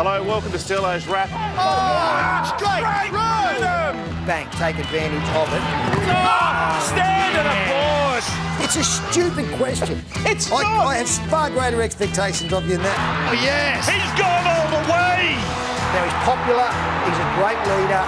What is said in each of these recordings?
Hello, welcome to Sterlo's Wrap. Oh, straight run! Bank, take advantage of it. Standard applause! It's a stupid question. It's not! I have far greater expectations of you than that. Oh, yes! He's gone all the way! Now, he's popular, he's a great leader,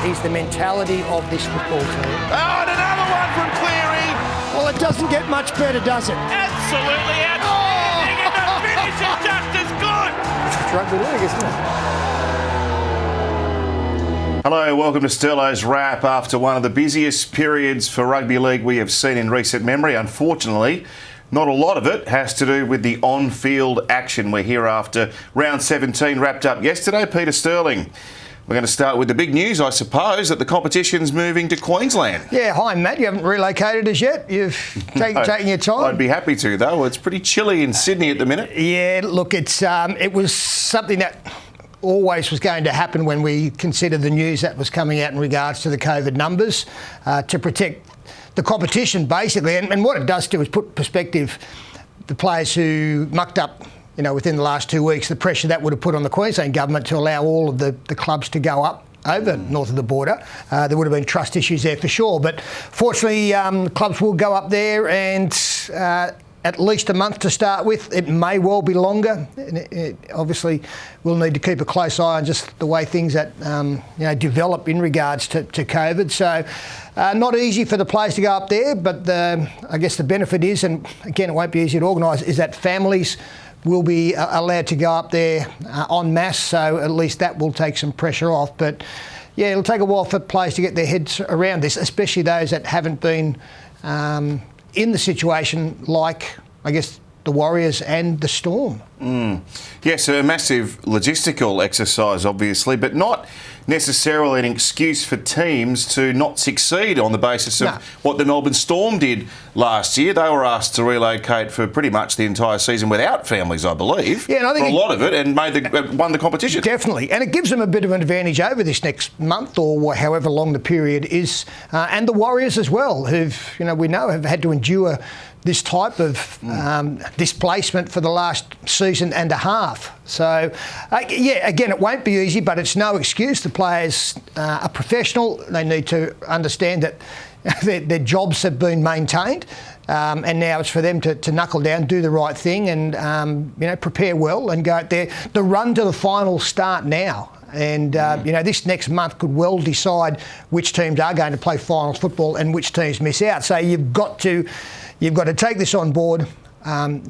he's the mentality of this football team. Oh, and another one from Cleary! Well, it doesn't get much better, does it? Absolutely outstanding, and the finish is just as good! It's rugby league, isn't it? Hello, welcome to Sterlo's Wrap. After one of the busiest periods for rugby league we have seen in recent memory, unfortunately, not a lot of it has to do with the on-field action. We're here after round 17 wrapped up yesterday. Peter Sterling. We're going to start with the big news, I suppose, that the competition's moving to Queensland. Yeah, hi Matt, you haven't relocated as yet? You've taken your time? I'd be happy to, though. It's pretty chilly in Sydney at the minute. Yeah, look, it was something that always was going to happen when we considered the news that was coming out in regards to the COVID numbers, to protect the competition, basically. And what it does do is put perspective the players who mucked up, within the last 2 weeks, the pressure that would have put on the Queensland government to allow all of the clubs to go up over north of the border. There would have been trust issues there for sure. But fortunately, clubs will go up there and at least a month to start with. It may well be longer. Obviously, we'll need to keep a close eye on just the way things that develop in regards to COVID. So not easy for the players to go up there, but I guess the benefit is, and again, it won't be easy to organise, is that families will be allowed to go up there en masse, so at least that will take some pressure off. But yeah, it'll take a while for players to get their heads around this, especially those that haven't been in the situation like, I guess, the Warriors and the Storm. Yes, a massive logistical exercise, obviously, but not necessarily an excuse for teams to not succeed on the basis of what the Melbourne Storm did last year. They were asked to relocate for pretty much the entire season without families, I believe. Yeah, and I think for a lot of it, and won the competition. Definitely, and it gives them a bit of an advantage over this next month or however long the period is, and the Warriors as well, who've we know have had to endure this type of displacement for the last season and a half. So, again, it won't be easy, but it's no excuse. The players are professional. They need to understand that their jobs have been maintained, and now it's for them to knuckle down, do the right thing, and prepare well and go out there. The run to the final start now. And, this next month could well decide which teams are going to play finals football and which teams miss out. So you've got to take this on board,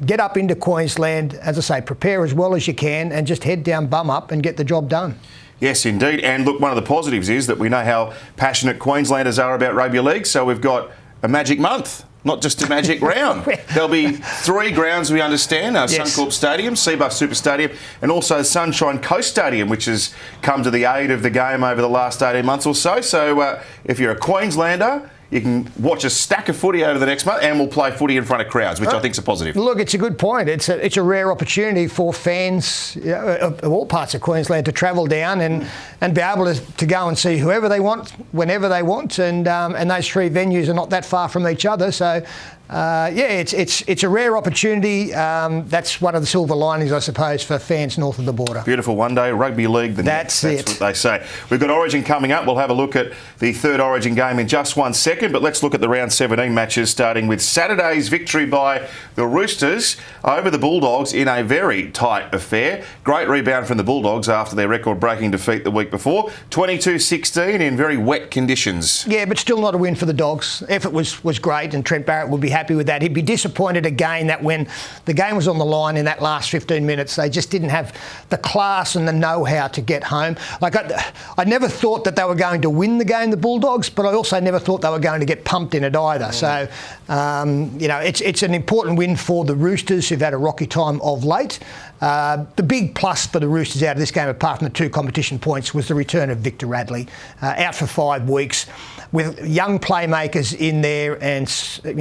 get up into Queensland, as I say, prepare as well as you can and just head down bum up and get the job done. Yes, indeed. And look, one of the positives is that we know how passionate Queenslanders are about rugby league, so we've got a magic month. Not just a magic round. There'll be 3 grounds, we understand, Suncorp Stadium, Seabus Super Stadium, and also Sunshine Coast Stadium, which has come to the aid of the game over the last 18 months or so. So if you're a Queenslander, you can watch a stack of footy over the next month, and we'll play footy in front of crowds, which I think is a positive. Look, it's a good point. It's a rare opportunity for fans of all parts of Queensland to travel down and be able to go and see whoever they want, whenever they want, and those 3 venues are not that far from each other. So, it's a rare opportunity. That's one of the silver linings, I suppose, for fans north of the border. Beautiful one-day rugby league. That's what they say. We've got Origin coming up. We'll have a look at the 3rd Origin game in just 1 second, but let's look at the round 17 matches, starting with Saturday's victory by the Roosters over the Bulldogs in a very tight affair. Great rebound from the Bulldogs after their record-breaking defeat the week before, 22-16 in very wet conditions. Yeah, but still not a win for the Dogs. Effort was great, and Trent Barrett would be happy with that. He'd be disappointed again that when the game was on the line in that last 15 minutes, they just didn't have the class and the know-how to get home. Like I never thought that they were going to win the game, the Bulldogs, but I also never thought they were going to get pumped in it either. So, it's an important win for the Roosters, who've had a rocky time of late. The big plus for the Roosters out of this game, apart from the 2 competition points, was the return of Victor Radley, out for 5 weeks, with young playmakers in there and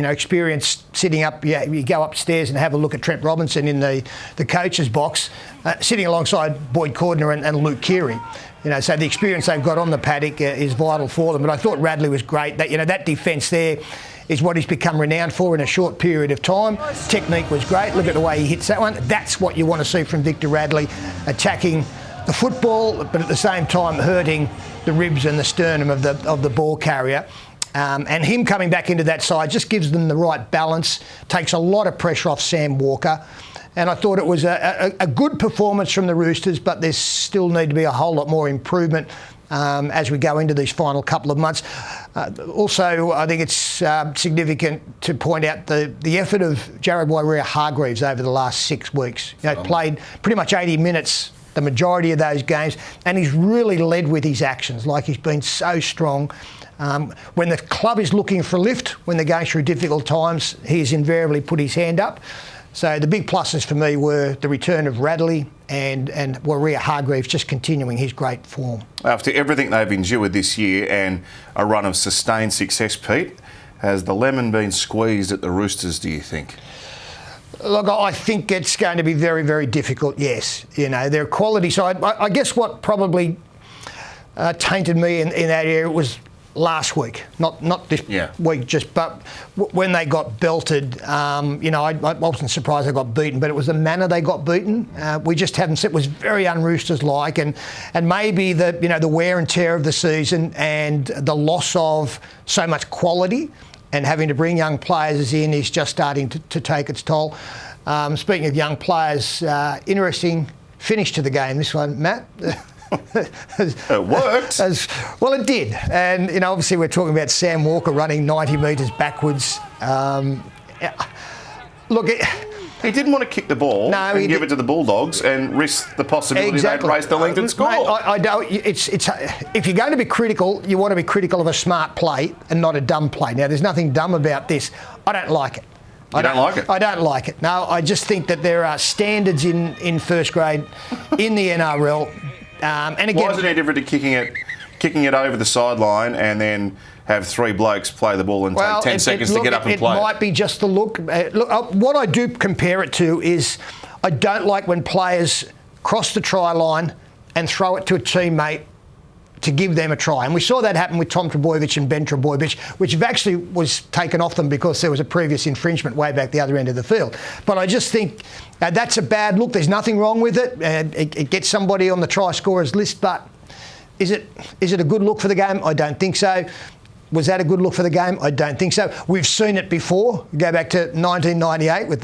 experience sitting up. You go upstairs and have a look at Trent Robinson in the coach's box, sitting alongside Boyd Cordner and Luke Keary. So the experience they've got on the paddock is vital for them. But I thought Radley was great. That defence there is what he's become renowned for in a short period of time. Technique was great. Look at the way he hits that one. That's what you want to see from Victor Radley, attacking the football, but at the same time hurting the ribs and the sternum of the ball carrier. And him coming back into that side just gives them the right balance, takes a lot of pressure off Sam Walker. And I thought it was a good performance from the Roosters, but there still need to be a whole lot more improvement as we go into these final couple of months. Also, I think it's significant to point out the effort of Jared Waerea-Hargreaves over the last 6 weeks. Played pretty much 80 minutes the majority of those games, and he's really led with his actions. Like, he's been so strong. When the club is looking for a lift, when they're going through difficult times, he's invariably put his hand up. So the big pluses for me were the return of Radley and Waerea-Hargreaves just continuing his great form. After everything they've endured this year and a run of sustained success, Pete, has the lemon been squeezed at the Roosters, do you think? Look, I think it's going to be very, very difficult, yes. Their quality side. I guess what probably tainted me in that area was last week, not this week, but when they got belted, I wasn't surprised they got beaten, but it was the manner they got beaten. We just haven't seen. It was very un-Roosters-like, and maybe the wear and tear of the season and the loss of so much quality and having to bring young players in is just starting to take its toll. Speaking of young players, interesting finish to the game, this one, Matt. It worked. Well, it did. And, obviously we're talking about Sam Walker running 90 metres backwards. Look, he didn't want to kick the ball and give it to the Bulldogs and risk the possibility they'd race the length and score. Mate, I don't. If you're going to be critical, you want to be critical of a smart play and not a dumb play. Now, there's nothing dumb about this. I don't like it. I don't like it? I don't like it. No, I just think that there are standards in first grade in the NRL. And again, why is it any different to kicking it over the sideline and then have 3 blokes play the ball and take 10 seconds to get up and play? It might be just the look. What I do compare it to is I don't like when players cross the try line and throw it to a teammate to give them a try. And we saw that happen with Tom Trbojevic and Ben Trbojevic, which actually was taken off them because there was a previous infringement way back the other end of the field. But I just think that's a bad look. There's nothing wrong with it. It gets somebody on the try scorers list, but is it a good look for the game? I don't think so. Was that a good look for the game? I don't think so. We've seen it before. Go back to 1998 with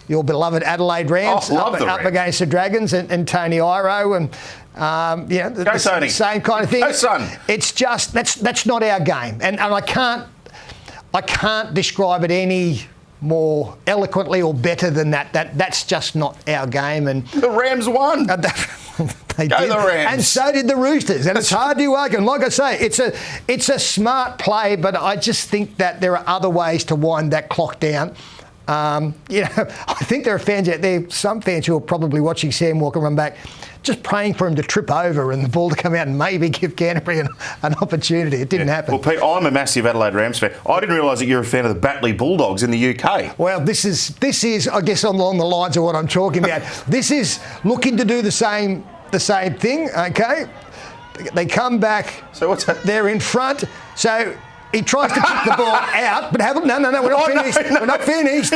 your beloved Adelaide Rams up against the Dragons and Tony Iro and the same kind of thing. Go Son. It's just that's not our game, and I can't describe it any more eloquently or better than that. That's just not our game. And the Rams won. They did. The Rams. And so did the Roosters. And it's hard to argue. And like I say, it's a smart play, but I just think that there are other ways to wind that clock down. I think there are fans out there, some fans who are probably watching Sam Walker run back, just praying for him to trip over and the ball to come out and maybe give Canterbury an opportunity. It didn't happen. Well, Pete, I'm a massive Adelaide Rams fan. I didn't realise that you're a fan of the Batley Bulldogs in the UK. Well, this is, I guess, along the lines of what I'm talking about. This is looking to do the same thing, okay? They come back. So what's that? They're in front. So he tries to kick the ball out, but no, we're not finished. No. We're not finished.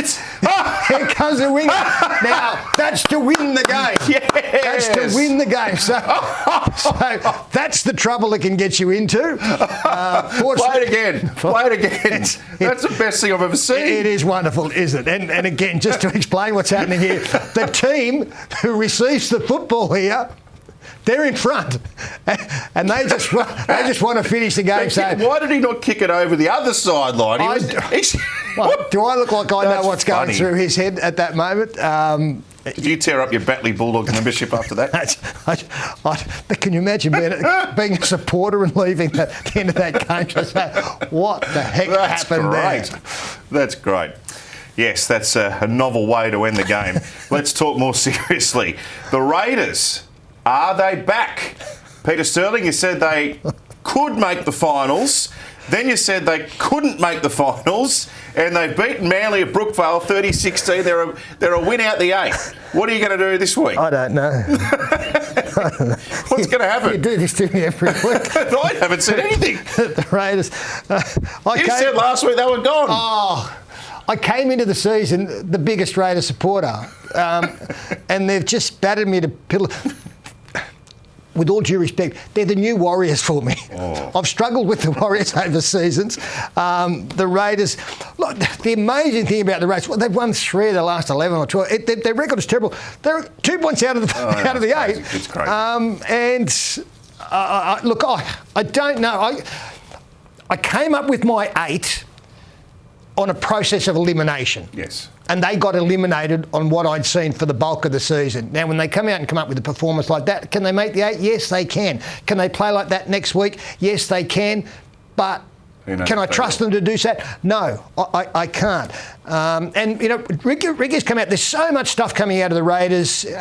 Here comes the winger. Now, that's to win the game. Yes. That's to win the game. So that's the trouble it can get you into. Play it again. That's the best thing I've ever seen. It is wonderful, isn't it? And again, just to explain what's happening here, the team who receives the football here, they're in front, and they just want to finish the game. So why did he not kick it over the other sideline? Do I look like I know what's going through his head at that moment? Did you tear up your Batley Bulldogs membership after that? But can you imagine being a supporter and leaving at the end of that game? Just say, what the heck happened there? That's great. Yes, that's a novel way to end the game. Let's talk more seriously. The Raiders. Are they back? Peter Sterling, you said they could make the finals. Then you said they couldn't make the finals. And they've beaten Manly at Brookvale 30-16. They're a win out the 8. What are you going to do this week? I don't know. What's going to happen? You do this to me every week. I haven't said anything. The Raiders. You said last week they were gone. Oh, I came into the season the biggest Raiders supporter. And they've just battered me to pillow. with all due respect, they're the new Warriors for me. Oh. I've struggled with the Warriors over seasons. The Raiders, look, the amazing thing about the Raiders, well, they've won 3 of the last 11 or 12. Their record is terrible. They're 2 points out of the 8. It's crazy. Look, I don't know. I came up with my 8 on a process of elimination. Yes. And they got eliminated on what I'd seen for the bulk of the season. Now, when they come out and come up with a performance like that, can they make the 8? Yes, they can. Can they play like that next week? Yes, they can. But can I trust them to do that? No, I can't. And, Ricky's come out. There's so much stuff coming out of the Raiders. We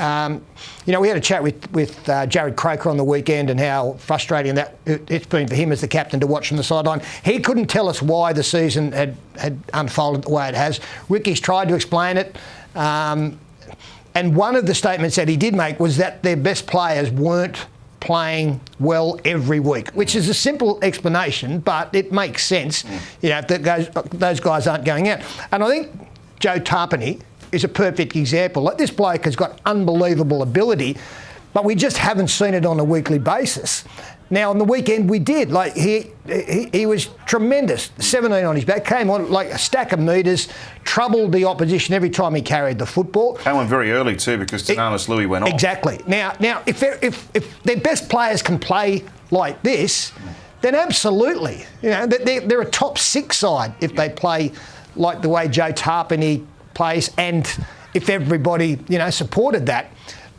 had a chat with Jared Croker on the weekend and how frustrating that it's been for him as the captain to watch from the sideline. He couldn't tell us why the season had unfolded the way it has. Ricky's tried to explain it. And one of the statements that he did make was that their best players weren't playing well every week, which is a simple explanation, but it makes sense, that those guys aren't going out. And I think Joe Tarpany is a perfect example. Like, this bloke has got unbelievable ability, but we just haven't seen it on a weekly basis. Now, on the weekend, we did. Like, he was tremendous. 17 on his back, came on like a stack of metres, troubled the opposition every time he carried the football. Came on very early too, because Tananis Louis went off. Exactly. Now, if their best players can play like this, then absolutely, they're a top 6 side if they play like the way Joe Tarpany plays, and if everybody supported that.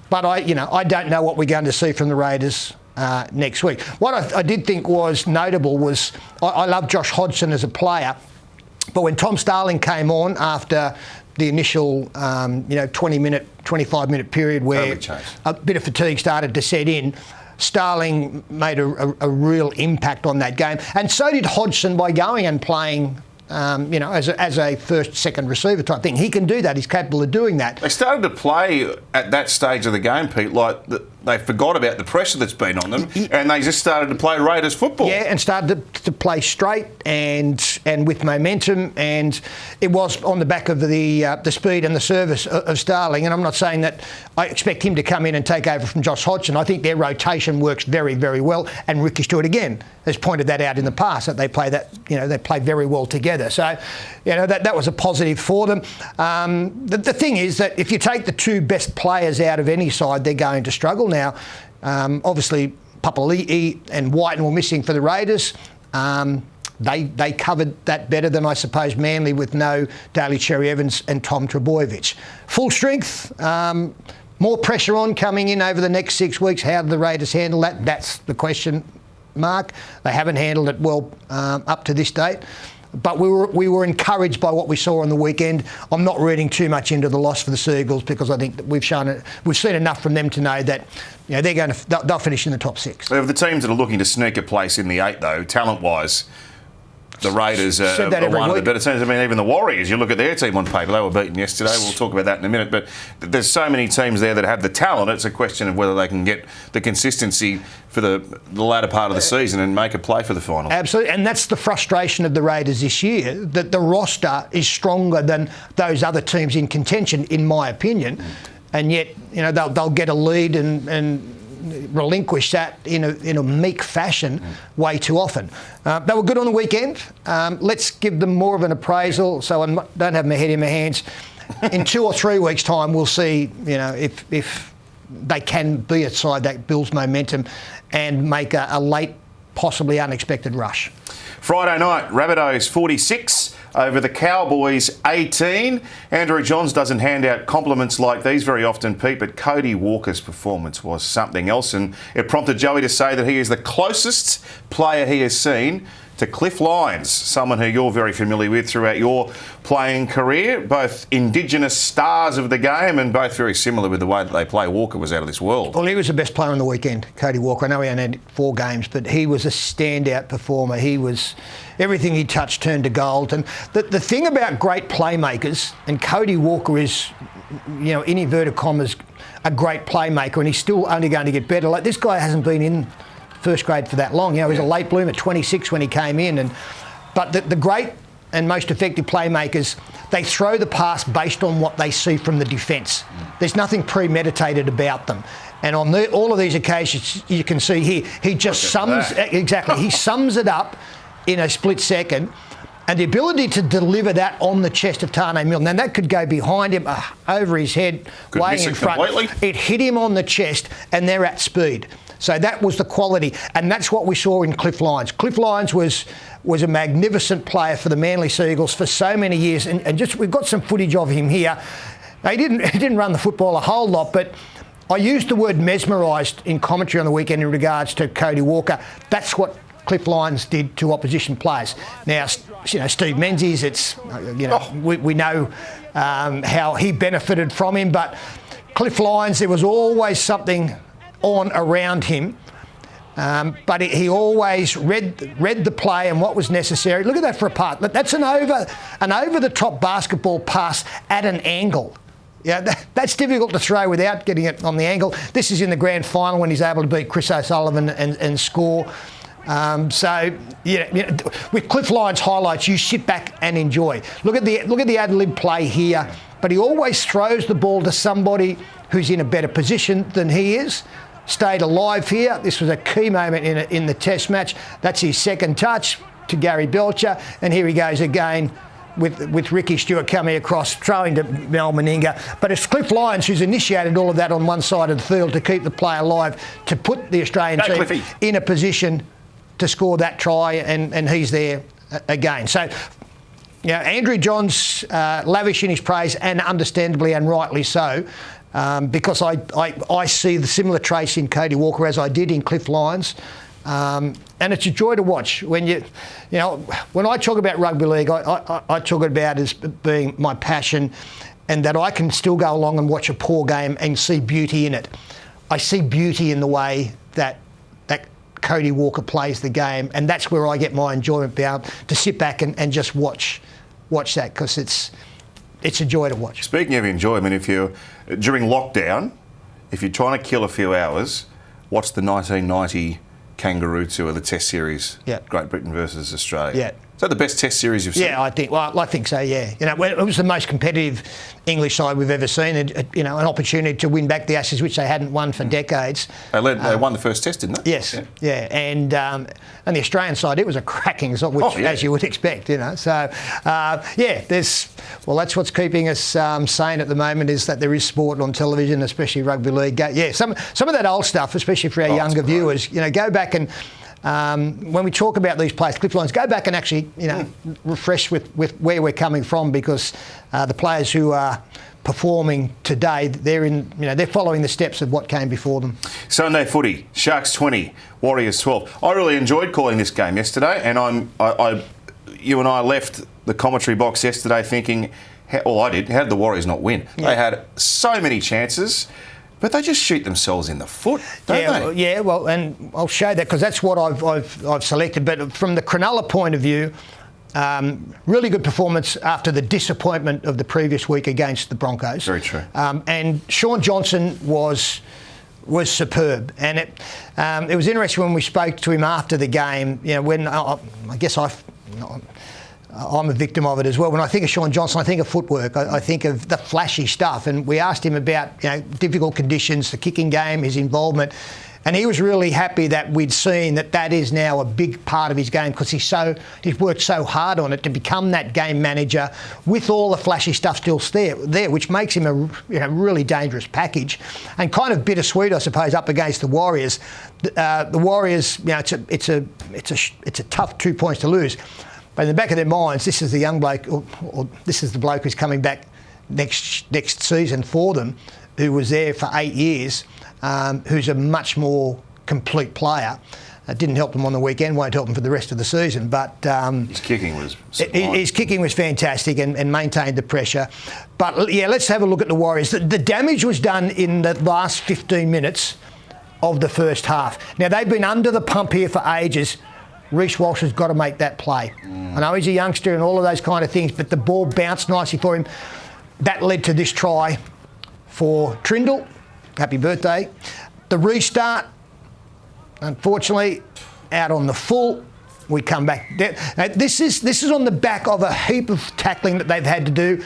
But I don't know what we're going to see from the Raiders next week. What I did think was notable was I love Josh Hodgson as a player, but when Tom Starling came on after the initial 20-minute, 25-minute period where a bit of fatigue started to set in, Starling made a real impact on that game, and so did Hodgson by going and playing as a first, second receiver type thing. He can do that. He's capable of doing that. They started to play at that stage of the game, Pete, like they forgot about the pressure that's been on them, and they just started to play Raiders football. Yeah, and started to play straight and with momentum, and it was on the back of the speed and the service of Starling. And I'm not saying that I expect him to come in and take over from Josh Hodgson. I think their rotation works very, very well, and Ricky Stewart again has pointed that out in the past, that they play they play very well together. So, that was a positive for them. The thing is that if you take the 2 best players out of any side, they're going to struggle. Now, obviously, Papali'i and Whiten were missing for the Raiders. They covered that better than, I suppose, Manly with no Daly Cherry-Evans and Tom Trbojevic. Full strength, more pressure on coming in over the next 6 weeks. How do the Raiders handle that? That's the question mark. They haven't handled it well up to this date. But we were encouraged by what we saw on the weekend. I'm not reading too much into the loss for the Seagulls, because I think that we've seen enough from them to know that they'll finish in the top 6. Of the teams that are looking to sneak a place in the 8, though, talent-wise, the Raiders are one of the better teams. I mean, even the Warriors, you look at their team on paper, they were beaten yesterday. We'll talk about that in a minute. But there's so many teams there that have the talent. It's a question of whether they can get the consistency for the latter part of the season and make a play for the final. Absolutely. And that's the frustration of the Raiders this year, that the roster is stronger than those other teams in contention, in my opinion. And yet, they'll get a lead and relinquish that in a meek fashion way too often. They were good on the weekend. Let's give them more of an appraisal, so I don't have my head in my hands. In 2 or 3 weeks' time, we'll see if they can be a side that builds momentum and make a late, possibly unexpected rush. Friday night, Rabbitohs 46 over the Cowboys 18. Andrew Johns doesn't hand out compliments like these very often, Pete, but Cody Walker's performance was something else, and it prompted Joey to say that he is the closest player he has seen to Cliff Lyons, someone who you're very familiar with throughout your playing career, both Indigenous stars of the game and both very similar with the way that they play. Walker was out of this world. Well, he was the best player on the weekend, Cody Walker. I know he only had 4 games, but he was a standout performer. Everything he touched turned to gold. And the thing about great playmakers, and Cody Walker is, in inverted commas, a great playmaker, and he's still only going to get better. Like, this guy hasn't been in first grade for that long. He was a late bloomer at 26 when he came in. But the great and most effective playmakers, they throw the pass based on what they see from the defence. There's nothing premeditated about them. And on all of these occasions, you can see here, he just sums he sums it up in a split second. And the ability to deliver that on the chest of Tane Milne, and that could go behind him, over his head, way in front. Completely. It hit him on the chest, and they're at speed. So that was the quality, and that's what we saw in Cliff Lyons. Cliff Lyons was a magnificent player for the Manly Seagulls for so many years, and just we've got some footage of him here. He didn't run the football a whole lot, but I used the word mesmerised in commentary on the weekend in regards to Cody Walker. That's what Cliff Lyons did to opposition players. Now, Steve Menzies, we know how he benefited from him, but Cliff Lyons, there was always something on around him, but he always read the play and what was necessary. Look at that for a part. That's an over-the-top basketball pass at an angle. Yeah, that's difficult to throw without getting it on the angle. This is in the grand final when he's able to beat Chris O'Sullivan and score. With Cliff Lyons highlights, you sit back and enjoy. Look at the ad-lib play here, but he always throws the ball to somebody who's in a better position than he is. Stayed alive here. This was a key moment in the Test match. That's his second touch to Gary Belcher, and here he goes again with Ricky Stewart coming across, throwing to Mel Meninga. But it's Cliff Lyons who's initiated all of that on one side of the field to keep the play alive, to put the Australian team in a position to score that try, and he's there again. So, Andrew Johns lavish in his praise, and understandably and rightly so, because I see the similar trace in Cody Walker as I did in Cliff Lyons. And it's a joy to watch. When when I talk about rugby league, I talk about it as being my passion, and that I can still go along and watch a poor game and see beauty in it. I see beauty in the way that Cody Walker plays the game, and that's where I get my enjoyment, be able to sit back and just watch that, because it's a joy to watch. Speaking of enjoyment, during lockdown, if you're trying to kill a few hours, watch the 1990 Kangaroo Tour, the Test Series, Great Britain versus Australia. Yeah. Is that the best Test series you've seen? Yeah, I think so. Yeah, it was the most competitive English side we've ever seen. An opportunity to win back the Ashes, which they hadn't won for decades. They won the first Test, didn't they? Yes. Yeah. And the Australian side, it was a cracking result, as you would expect. So that's what's keeping us sane at the moment, is that there is sport on television, especially rugby league. Some of that old stuff, especially for our younger viewers. Go back and. When we talk about these players, Cliff Lyons, go back and actually, refresh with where we're coming from, because the players who are performing today, they're following the steps of what came before them. Sunday footy, Sharks 20, Warriors 12. I really enjoyed calling this game yesterday, and you and I left the commentary box yesterday thinking, how did the Warriors not win? Yeah. They had so many chances. But they just shoot themselves in the foot, don't they? Yeah, well, and I'll show that, because that's what I've selected. But from the Cronulla point of view, really good performance after the disappointment of the previous week against the Broncos. Very true. And Sean Johnson was superb, and it was interesting when we spoke to him after the game. When I'm a victim of it as well. When I think of Sean Johnson, I think of footwork. I think of the flashy stuff. And we asked him about difficult conditions, the kicking game, his involvement. And he was really happy that we'd seen that is now a big part of his game, because he's worked so hard on it to become that game manager with all the flashy stuff still there, which makes him a really dangerous package, and kind of bittersweet, I suppose, up against the Warriors. The Warriors, it's a tough 2 points to lose. But in the back of their minds, this is the young bloke, or this is the bloke who's coming back next season for them, who was there for 8 years, who's a much more complete player. It didn't help them on the weekend, won't help them for the rest of the season. But his kicking was sublime. His kicking was fantastic and maintained the pressure. But let's have a look at the Warriors. The damage was done in the last 15 minutes of the first half. Now, they've been under the pump here for ages. Reece Walsh has got to make that play. I know he's a youngster and all of those kind of things, but the ball bounced nicely for him. That led to this try for Trindle. Happy birthday. The restart, unfortunately, out on the full. We come back. This is on the back of a heap of tackling that they've had to do.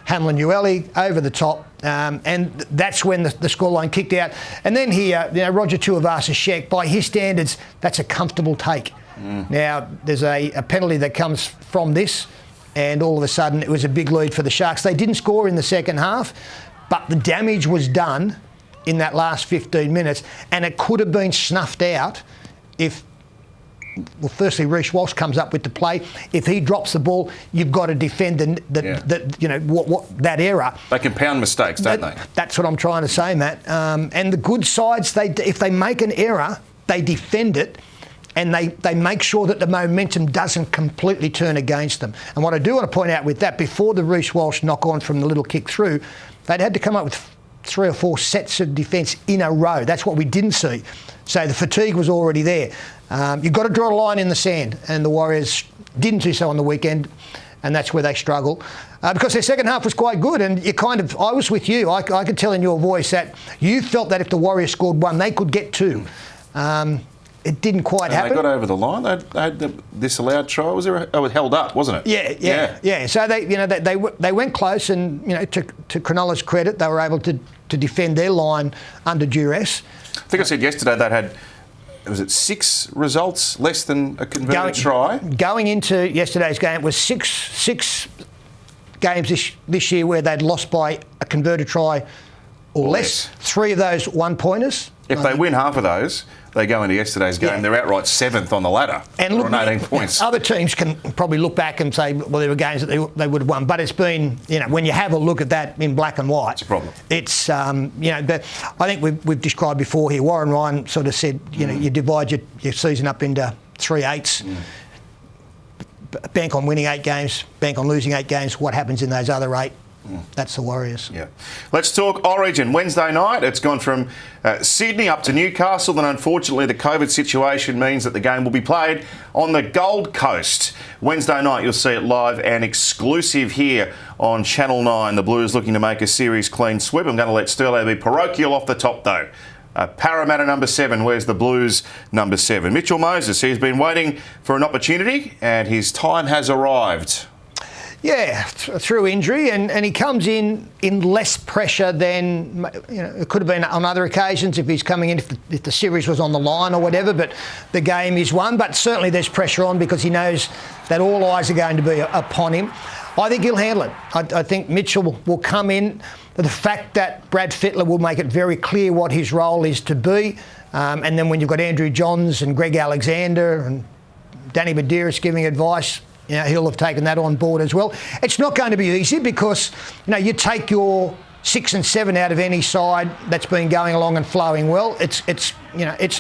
Hamlin Ueli over the top, And that's when the scoreline kicked out. And then here, Roger Tuivasa-Sheck, by his standards, that's a comfortable take. Now, there's a penalty that comes from this, and all of a sudden it was a big lead for the Sharks. They didn't score in the second half, but the damage was done in that last 15 minutes, and it could have been snuffed out if, well, firstly, Reece Walsh comes up with the play. If he drops the ball, you've got to defend that error. They compound mistakes, don't they? That's what I'm trying to say, Matt. And the good sides, if they make an error, they defend it, and they make sure that the momentum doesn't completely turn against them. And what I do want to point out with that, before the Reece Walsh knock-on from the little kick through, they'd had to come up with 3 or 4 sets of defence in a row. That's what we didn't see. So the fatigue was already there. You've got to draw a line in the sand, and the Warriors didn't do so on the weekend, and that's where they struggle. Because their second half was quite good, and I was with you. I could tell in your voice that you felt that if the Warriors scored 1, they could get 2. It didn't quite happen. They got over the line. They had the disallowed try. Was held up, wasn't it? Yeah. So they went close, and to Cronulla's credit, they were able to defend their line under duress. I think I said yesterday they'd had, was it 6 results less than a converted try? Going into yesterday's game, it was six games this year where they'd lost by a converted try or less. 3 of those 1-pointers. If they win half of those, they go into yesterday's game, they're outright 7th on the ladder on 18 points. Other teams can probably look back and say, well, there were games that they would have won. But it's been, when you have a look at that in black and white, it's a problem. It's, but I think we've described before here, Warren Ryan sort of said, you divide your season up into 3/8. Bank on winning 8 games, bank on losing 8 games. What happens in those other 8? That's the Warriors. Yeah. Let's talk Origin. Wednesday night, it's gone from Sydney up to Newcastle, and unfortunately the COVID situation means that the game will be played on the Gold Coast. Wednesday night, you'll see it live and exclusive here on Channel 9. The Blues looking to make a series clean sweep. I'm going to let Sterlo be parochial off the top, though. Parramatta number 7, where's the Blues number 7? Mitchell Moses, he's been waiting for an opportunity, and his time has arrived. Yeah, through injury, and he comes in less pressure than it could have been on other occasions if he's coming in if the series was on the line or whatever. But the game is won. But certainly there's pressure on because he knows that all eyes are going to be upon him. I think he'll handle it. I think Mitchell will come in. The fact that Brad Fittler will make it very clear what his role is to be, and then when you've got Andrew Johns and Greg Alexander and Danny Medeiros giving advice, he'll have taken that on board as well. It's not going to be easy because, you take your 6 and 7 out of any side that's been going along and flowing well. It's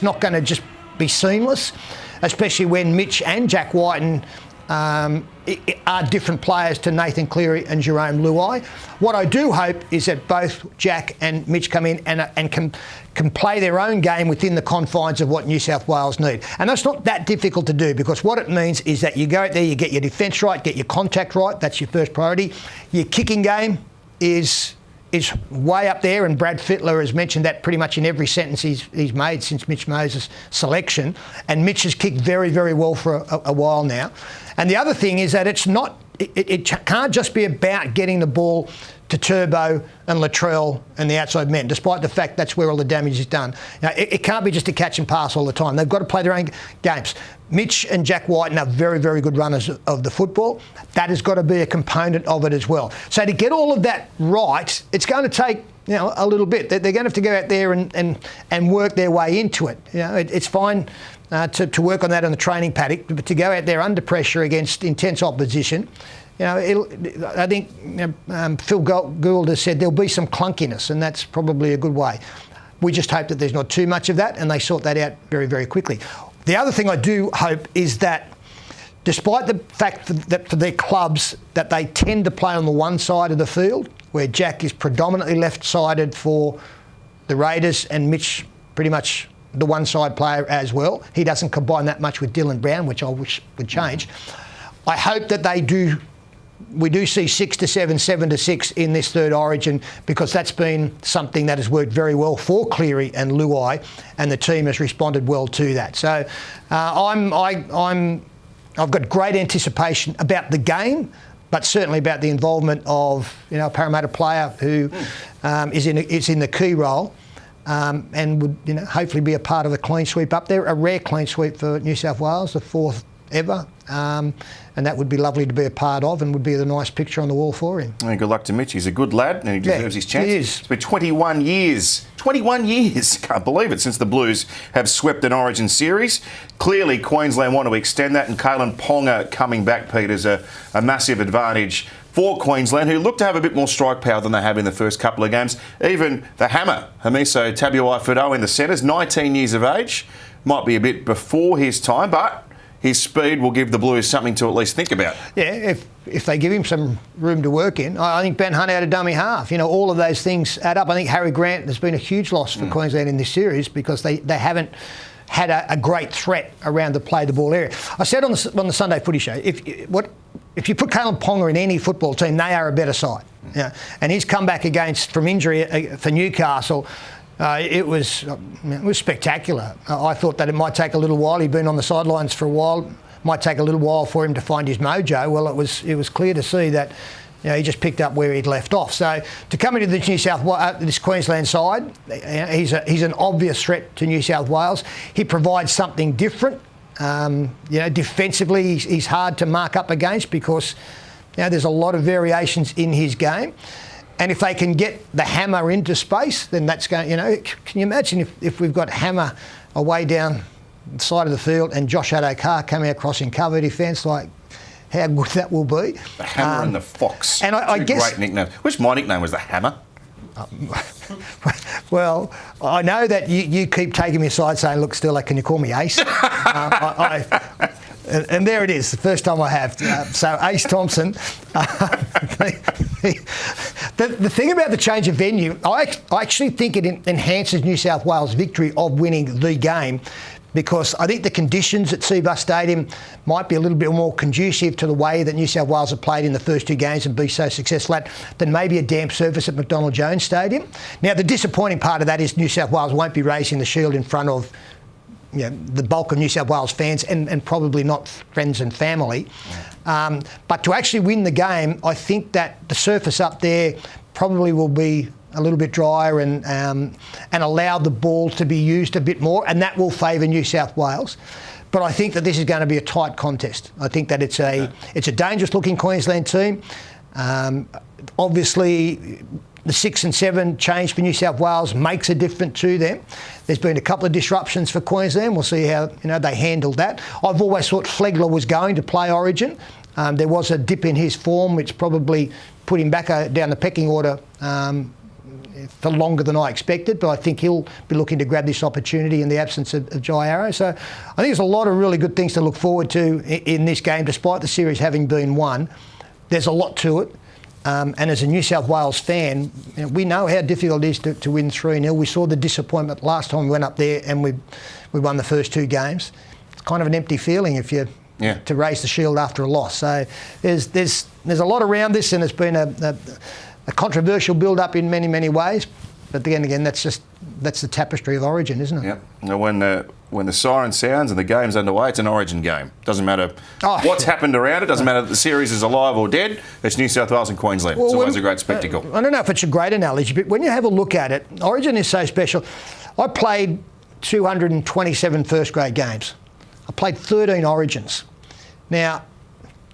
not going to just be seamless, especially when Mitch and Jack Whiten are different players to Nathan Cleary and Jerome Luai. What I do hope is that both Jack and Mitch come in and can play their own game within the confines of what New South Wales need. And that's not that difficult to do because what it means is that you go out there, you get your defence right, get your contact right, that's your first priority. Your kicking game is way up there, and Brad Fittler has mentioned that pretty much in every sentence he's made since Mitch Moses' selection. And Mitch has kicked very, very well for a while now. And the other thing is that it can't just be about getting the ball to Turbo and Latrell and the outside men, despite the fact that's where all the damage is done. It can't be just a catch and pass all the time. They've got to play their own games. Mitch and Jack Whiten are very, very good runners of the football. That has got to be a component of it as well. So to get all of that right, it's going to take a little bit. They're going to have to go out there and work their way into it. It's fine to work on that on the training paddock, but to go out there under pressure against intense opposition, I think Phil Gould has said there'll be some clunkiness, and that's probably a good way. We just hope that there's not too much of that, and they sort that out very, very quickly. The other thing I do hope is that despite the fact that for their clubs that they tend to play on the one side of the field, where Jack is predominantly left-sided for the Raiders and Mitch pretty much the one-side player as well. He doesn't combine that much with Dylan Brown, which I wish would change. I hope that we do see 6 to 7, 7 to 6 in this third Origin, because that's been something that has worked very well for Cleary and Luai, and the team has responded well to that. So I've got great anticipation about the game, but certainly about the involvement of a Parramatta player who is in the key role. And would hopefully be a part of the clean sweep up there. A rare clean sweep for New South Wales, the 4th ever. And that would be lovely to be a part of and would be the nice picture on the wall for him. And good luck to Mitch. He's a good lad and he deserves his chance. He is. It's been 21 years. 21 years, can't believe it, since the Blues have swept an Origin series. Clearly, Queensland want to extend that, and Kalen Ponga coming back, Pete, is a massive advantage for Queensland, who look to have a bit more strike power than they have in the first couple of games. Even the hammer, Hamiso Tabuai-Fidow in the centres, 19 years of age, might be a bit before his time, but his speed will give the Blues something to at least think about. Yeah, if they give him some room to work in. I think Ben Hunt out of dummy half. All of those things add up. I think Harry Grant has been a huge loss for Queensland in this series because they haven't had a great threat around the play the ball area. I said on the Sunday Footy Show, if you put Kalen Ponga in any football team, they are a better side. And his comeback from injury for Newcastle, it was spectacular. I thought that it might take a little while. He'd been on the sidelines for a while. Might take a little while for him to find his mojo. Well, it was clear to see that he just picked up where he'd left off. So to come into this Queensland side, he's an obvious threat to New South Wales. He provides something different. Defensively, he's hard to mark up against because there's a lot of variations in his game. And if they can get the hammer into space, then that's going, can you imagine if we've got hammer away down the side of the field and Josh Adokar coming across in cover defence, like how good that will be. The Hammer and the Fox. And I guess, great nicknames. Which my nickname was the Hammer. Well, I know that you keep taking me aside saying, look, Sterlo, can you call me Ace? And there it is, the first time I have. So Ace Thompson. The thing about the change of venue, I actually think it enhances New South Wales' victory of winning the game, because I think the conditions at Seabus Stadium might be a little bit more conducive to the way that New South Wales have played in the first 2 games and be so successful at than maybe a damp surface at McDonald Jones Stadium. Now, the disappointing part of that is New South Wales won't be raising the shield in front of the bulk of New South Wales fans and probably not friends and family. But to actually win the game, I think that the surface up there probably will be a little bit drier and allow the ball to be used a bit more, and that will favour New South Wales. But I think that this is going to be a tight contest. I think that it's a dangerous-looking Queensland team. Obviously, the 6 and 7 change for New South Wales makes a difference to them. There's been a couple of disruptions for Queensland. We'll see how they handled that. I've always thought Flegler was going to play Origin. There was a dip in his form, which probably put him back down the pecking order for longer than I expected, but I think he'll be looking to grab this opportunity in the absence of Jai Arrow. So I think there's a lot of really good things to look forward to in this game, despite the series having been won. There's a lot to it. And as a New South Wales fan, we know how difficult it is to win 3-0. We saw the disappointment last time we went up there and we won the first 2 games. It's kind of an empty feeling if you to raise the shield after a loss. So there's a lot around this, and it's been a controversial build-up in many, many ways. But then again, that's the tapestry of Origin, isn't it? Yep. When the siren sounds and the game's underway, it's an Origin game. Doesn't matter what's happened around it. Doesn't matter if the series is alive or dead. It's New South Wales and Queensland. It's always a great spectacle. I don't know if it's a great analogy, but when you have a look at it, Origin is so special. I played 227 first-grade games. I played 13 Origins. Now,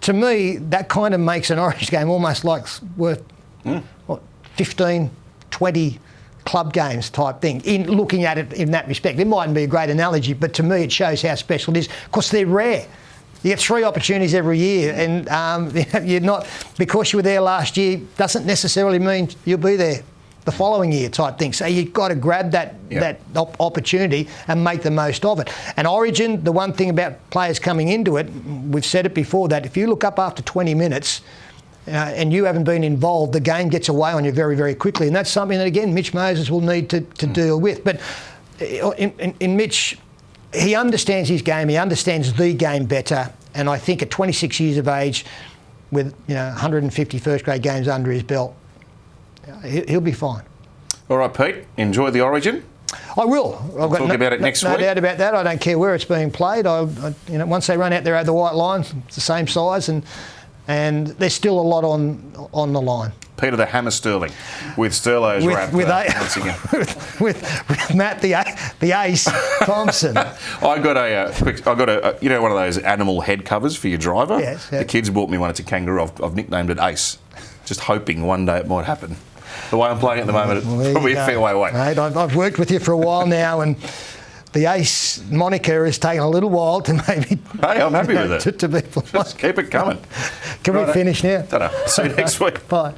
to me, that kind of makes an Origin game almost like worth 15, 20 club games type thing, in looking at it in that respect. It mightn't be a great analogy, but to me it shows how special it is, because they're rare. You get 3 opportunities every year, and you're not, because you were there last year doesn't necessarily mean you'll be there the following year type thing. So you've got to grab that opportunity and make the most of it. And Origin, the one thing about players coming into it, we've said it before, that if you look up after 20 minutes and you haven't been involved, the game gets away on you very, very quickly. And that's something that, again, Mitch Moses will need to deal with. But in Mitch, he understands his game. He understands the game better. And I think at 26 years of age, with 150 first-grade games under his belt, he'll be fine. All right, Pete. Enjoy the Origin. I will. We'll talk about it next week. No doubt about that. I don't care where it's being played. Once they run out there over the white line, it's the same size, and and there's still a lot on the line. Peter the Hammer Sterling with Sterlo's wrap once again. with Matt the Ace Thompson. I got a you know, one of those animal head covers for your driver. Yes. The kids bought me one. It's a kangaroo. I've nicknamed it Ace, just hoping one day it might happen. The way I'm playing at the moment, it's probably a fair way away. Mate, I've worked with you for a while now, and the Ace moniker has taken a little while to maybe. Hey, I'm happy with it. To be Just keep it coming. Can we finish now? Ta-da. See you next week. Bye.